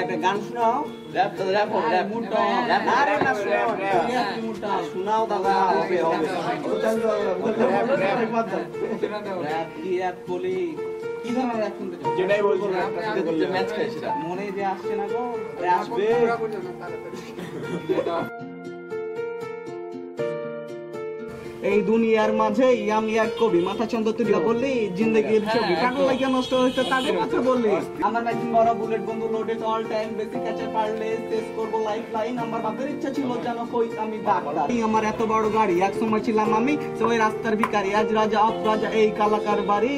একটা গান শোনাও। র‍্যাপ র‍্যাপ র‍্যাপ মুটা র‍্যাপ আরে না শোনাও মুটা শোনাও দাদা হবে হবে র‍্যাপ কি র‍্যাপ বলি কি ধরনের র‍্যাপ শুনতে চাও? যেটাই বলছো যে ম্যাচ খাই সেটা মনে যে আসছে না গো আসবে। এই দুনিয়ার মাঝে আমি এক কবি মাথা চন্দ্র তুলিয়া বললি জিন্দগির ছবি কাটো লাগিয়া নষ্ট হইতে তাকে মাত্র বললি আমার ম্যাচিং বড় বুলেট বন্ধু লোডেড অল টাইম বেসিক ক্যাচে পারলে টেস্ট করব লাইফ লাইন আমার বাপের ইচ্ছা ছিল জানো কই আমি ডাক্তার আমার এত বড় গাড়ি এক সময় ছিলাম আমি ওই রাস্তার ভিখারি আজ রাজা অফ রাজা এই কালাকার বাড়ি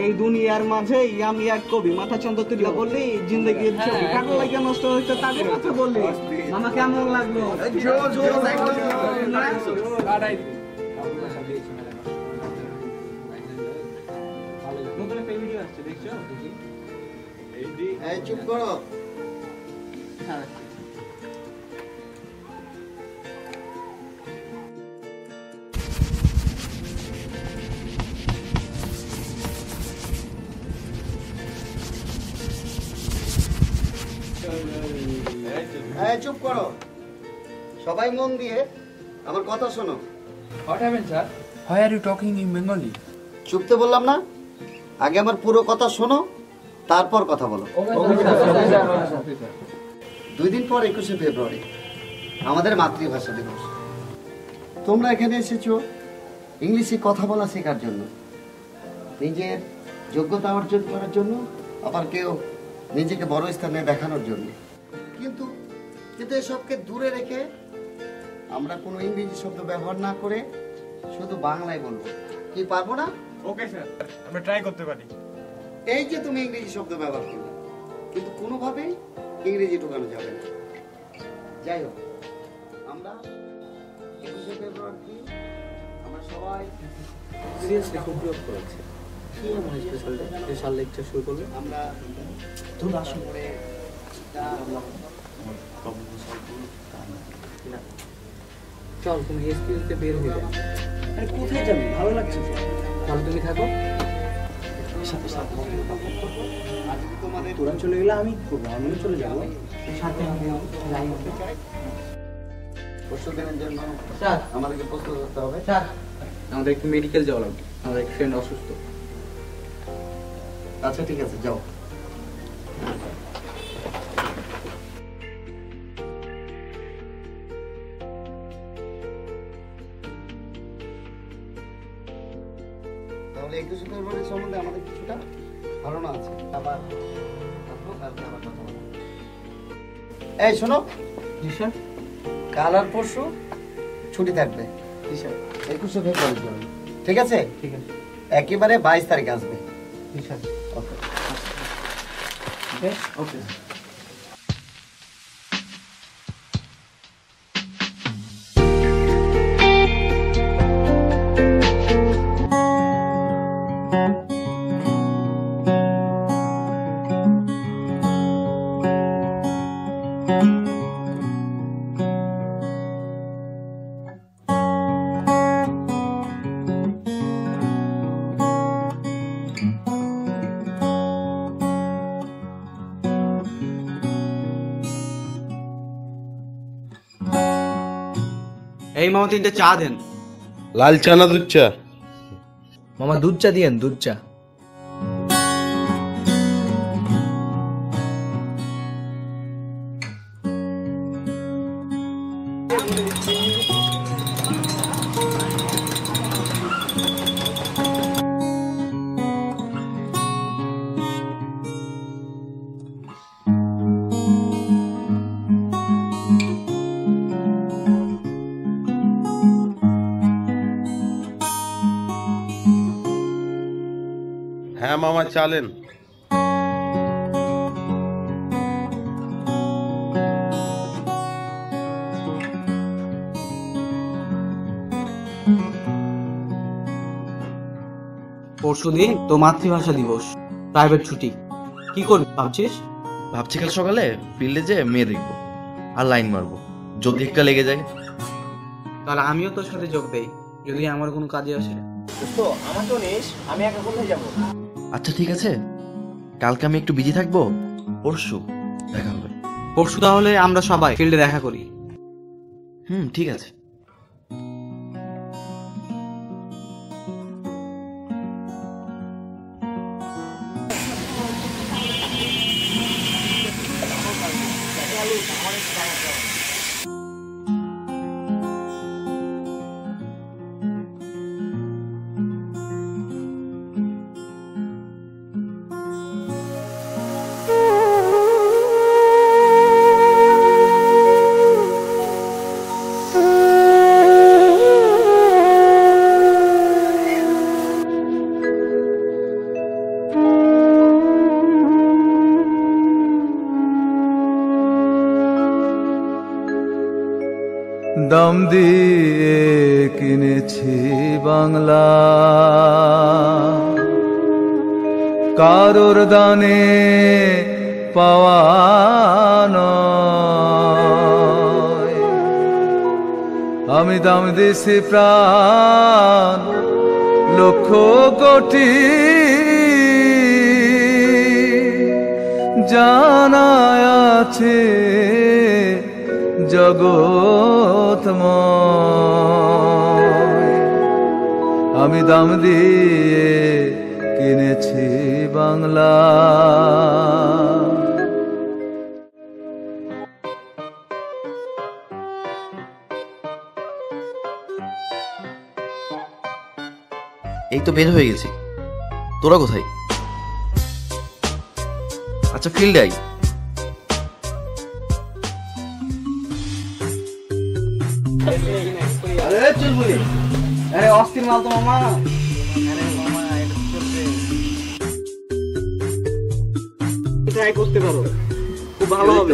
এই দুনিয়ার মাঝে আমি এক কবি মাথা চন্দ্র তুলিয়া বললি জিন্দগির ছবি কাটো লাগিয়া নষ্ট হইতে তাকে মাত্র বললি মামা কেমন লাগলো? নতুন একটা ভিডিও আসছে দেখছো? এই চুপ করো। এই চুপ করো, সবাই মন দিয়ে আমার কথা শোনো। What happened, sir? Why are you talking in Bengali? চুপতে বললাম না, আগে আমার পুরো কথা শোনো তারপর কথা বলো। 2 দিন পর 21শে ফেব্রুয়ারি আমাদের মাতৃভাষা দিবস। তোমরা এখানে এসেছো ইংলিশে কথা বলা শেখার জন্য, নিজের যোগ্যতা অর্জন করার জন্য, আবার কেউ নিজেকে বড় স্থানে দেখানোর জন্য। কিন্তু এসবকে দূরে রেখে আমরা কোনো ইংরেজি শব্দ ব্যবহার না করে শুধু বাংলায় বলবো। কি পারবো না? ওকে স্যার, আমরা ট্রাই করতে পারি। এই যে তুমি ইংরেজি শব্দ ব্যবহার করলে, কিন্তু কোনোভাবেই ইংরেজি ঢোকানো যাবে না। যাই হোক, আমরা 21শে ফেব্রুয়ারি আমরা সবাই সিরিয়াসলি খুব বিরক্ত করেছে। কি এমন স্পেশাল লেকচার শুরু করলে? আমরা তুমি আসো করে চল তুমি এসপিএসতে বের হয়ে যাও। আরে কোথায় যাবি? ভালো লাগছে তো। তাহলে তুমি থাকো সাথে সাথে আজ তোমাদের তোরা চলে গেলে আমি করবো, আমিও চলে যাবো সাথে যাই হবে। প্রস্তুত দিনের জন্য স্যার আমাদেরকে প্রস্তুত হতে হবে। স্যার আমাদের একটু মেডিকেল যাওয়া লাগবে, আমার এক ফ্রেন্ড অসুস্থ। আচ্ছা ঠিক আছে, যাও। তাহলে 21শে ফেব্রুয়ারি সম্বন্ধে আমাদের কিছুটা ধারণা আছে। আবার কালকে আবার কথা বলবো। এই শোনো, জি স্যার। কাল আর পরশু ছুটি থাকবে। জি স্যার। 21শে ফেব্রুয়ারির জন্য, ঠিক আছে? ঠিক আছে। একেবারে 22 তারিখ আসবে। জি স্যার। ওকে ওকে ওকে। এই মামা 3টে চা দেন। লাল চা না দুধ চা? মামা দুধ চা দিয়েন, দুধ চা। হ্যাঁ মামা চালেন। পরশুদিন তো মাতৃভাষা দিবস, প্রাইভেট ছুটি, কি করবি ভাবছিস? ভাবছি কাল সকালে ফিল্ডে যে মেয়ে দেখবো আর লাইন মারবো, যদি একটা লেগে যায়। তাহলে আমিও তোর সাথে যোগ দেই যদি আমার কোনো কাজে আসে। আমাকেও নিস, আমি একা কোথায় যাবো? আচ্ছা ঠিক আছে, কালকে আমি একটু বিজি থাকবো, পরশু দেখা হবে। পরশু তাহলে আমরা সবাই ফিল্ডে দেখা করি। ঠিক আছে। দাম দিয়ে কিনেছি বাংলা, কারোর দানে পাওয়া নয়। আমি দাম দিছি প্রাণ লক্ষ কোটি, জানা আছে জগৎময়। আমি দাম দিয়ে কিনেছি বাংলা। এই তো বের হয়ে গেছি, তোরা কোথায়? আচ্ছা ফিল্ডে আই। আরে অস্থির মাল তো মামা। ট্রাই করতে পারো, খুব ভালো হবে।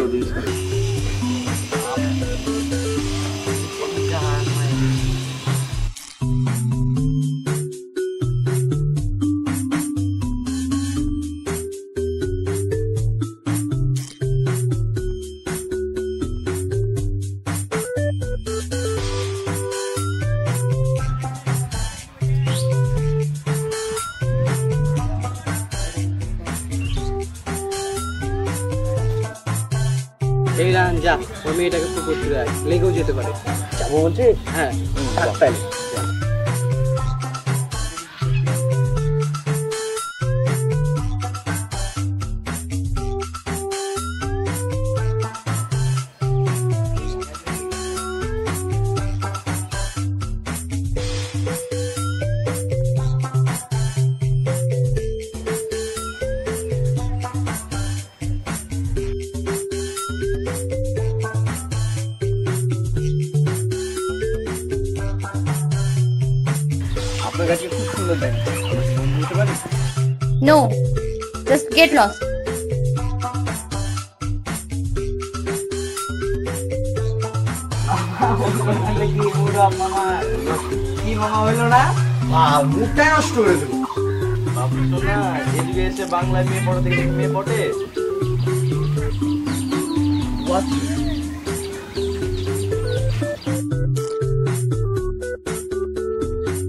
এই রান যা, ওই মেয়েটাকে প্রপোজ করে আয়, লেগেও যেতে পারে। যাবো বলছে? হ্যাঁ, তাহলে আপনার কাছে খুব সুন্দর দেন, বুঝতে পারি? No, just get lost. কি মামা হইলো না? মুখটাই নষ্ট করে দিল। ভাবছো না এদিকে এসে বাংলায় মেয়ে পড়ে দেখে মেয়ে পড়ে।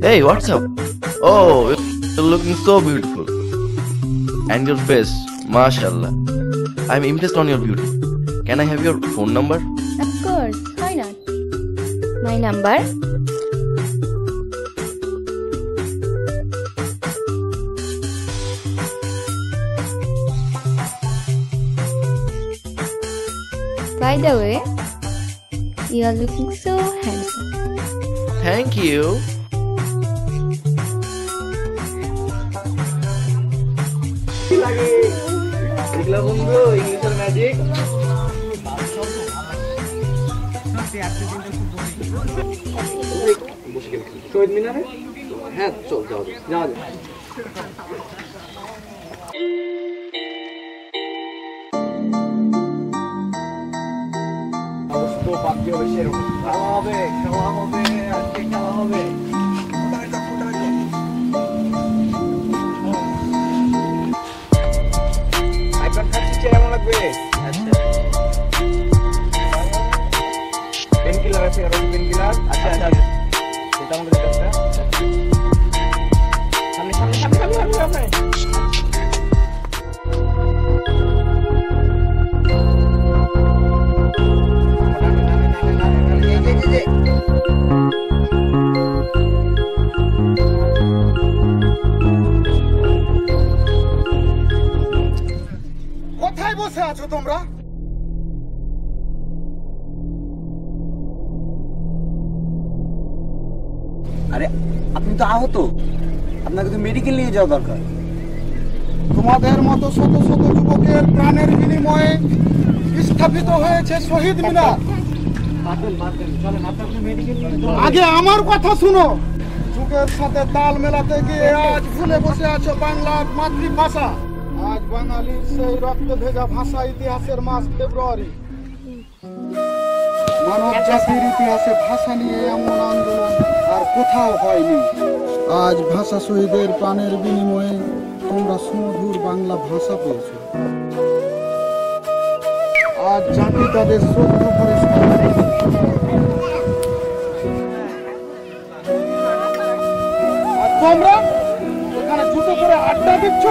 Hey, what's up? Oh, you're looking so beautiful. And your face, mashallah. I'm impressed on your beauty. Can I have your phone number? Of course, why not? My number? By the way, you are looking so handsome. Thank you. কি লাগে? দেখলা বন্ধু ইংলিশের magic? শহীদ মিনারে? হ্যাঁ চল, যাওয়া যাওয়া যায়। অবশ্য বাকি হবে সেরকম। খেলা হবে, খেলা হবে, আজকে খেলা হবে। আইপ্যাড খাচ্ছি, কেমন লাগবে? আচ্ছা পেন কিলার আছে, আর পেন কিলার। আচ্ছা আচ্ছা, এটা আমাদের কাছে। সামনে সামনে সামনে সামনে সামনে সামনে। কোথায় বসে আছো তোমরা? আরে আপনি তো আহত, আপনাকে তো মেডিকেল নিয়ে যাওয়া দরকার। তোমাদের মতো শত শত যুবকের প্রাণের বিনিময়ে স্থাপিত হয়েছে শহীদ মিনার। আগে আমার কথা শুনো। যুগের সাথে তাল মেলাতে গিয়ে আজ ভুলে বসে আছো বাংলার মাতৃভাষা। আজ বাঙালির সেই রক্ত ভেজা ভাষা ইতিহাসের মাস ফেব্রুয়ারি। মানব জাতির ইতিহাসে ভাষা নিয়ে এমন আন্দোলন আর কোথাও হয়নি। আজ ভাষা শহীদের প্রাণের বিনিময়ে তোমরা সুমধুর বাংলা ভাষা পেয়েছো। আজ জাতি তাদের শ্রদ্ধা করে আর তোমরা এখানে জুতো করে আড্ডা দিচ্ছ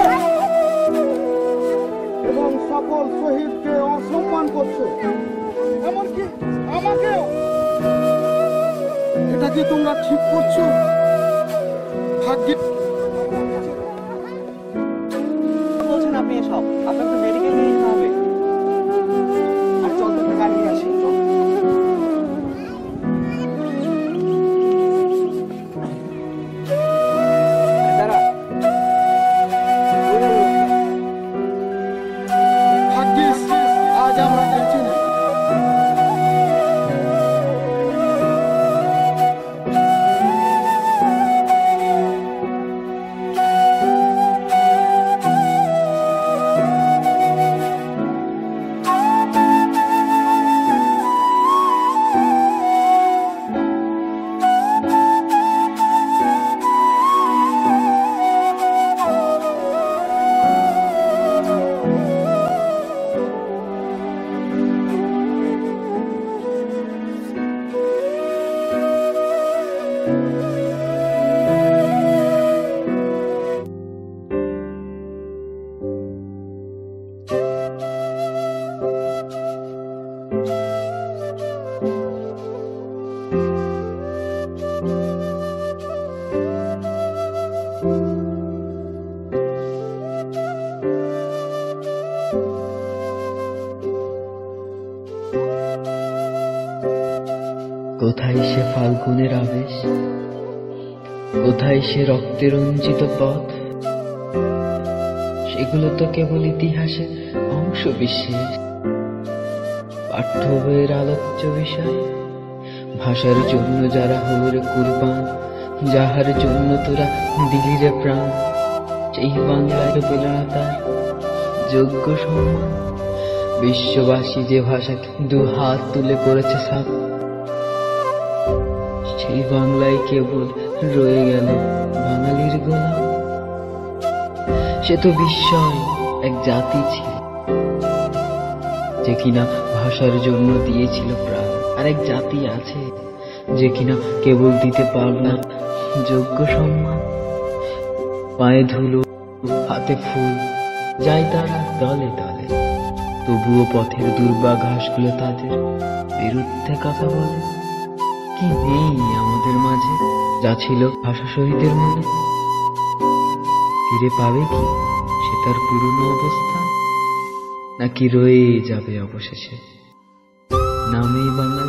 এবং সকল শহীদকে অসম্মান করছো, এমনকি আমাকেও। এটা কি তোমরা ঠিক করছো? ভাগ্যে বলছেন আপনি এসব? আপনাকে তো মেডিকেল নিয়ে যেতে হবে। আর চল তোকে গাড়ি নিয়ে আসি। ভাগ্যিস আজ আমরা বেঁচে নেই। কোথায় সে ফাল্গুনের আবেশ, কোথায় সে রক্তে রঞ্জিত পথ? সেগুলো তো কেবল ইতিহাসের অংশ বিশেষ, পাঠ্য বইয়ের আলোচ্য বিষয়। ভাষার জন্য যারা হরে কুরবান, যাহার জন্য তোরা দিলি রে প্রাণ, সেই বাংলায় পেল না তার যোগ্য সম্মান। বিশ্ববাসী যে ভাষাকে দু হাত তুলে করেছে সাপ, সেই বাংলায় কেবল রয়ে গেল বাঙালির গোলাম। সে তো বিস্ময় এক জাতি ছিল, যে কিনা ভাষার জন্য দিয়েছিল প্রাণ। আর এক জাতি আছে যে কিনা কেবল দিতে পারল না যোগ্য সম্মান। পায়ে ধুলো, হাতে ফুল, যায় তারা দলে দলে, তবুও পথের দুর্বা ঘাসগুলো তাদের বিরুদ্ধে কথা বলে। কি নেই আমাদের মাঝে যা ছিল ভাষা শহীদের মনে? ফিরে পাবে কি সে তার পুরনো অবস্থা, নাকি রয়ে যাবে অবশেষে নামেই বাংলা?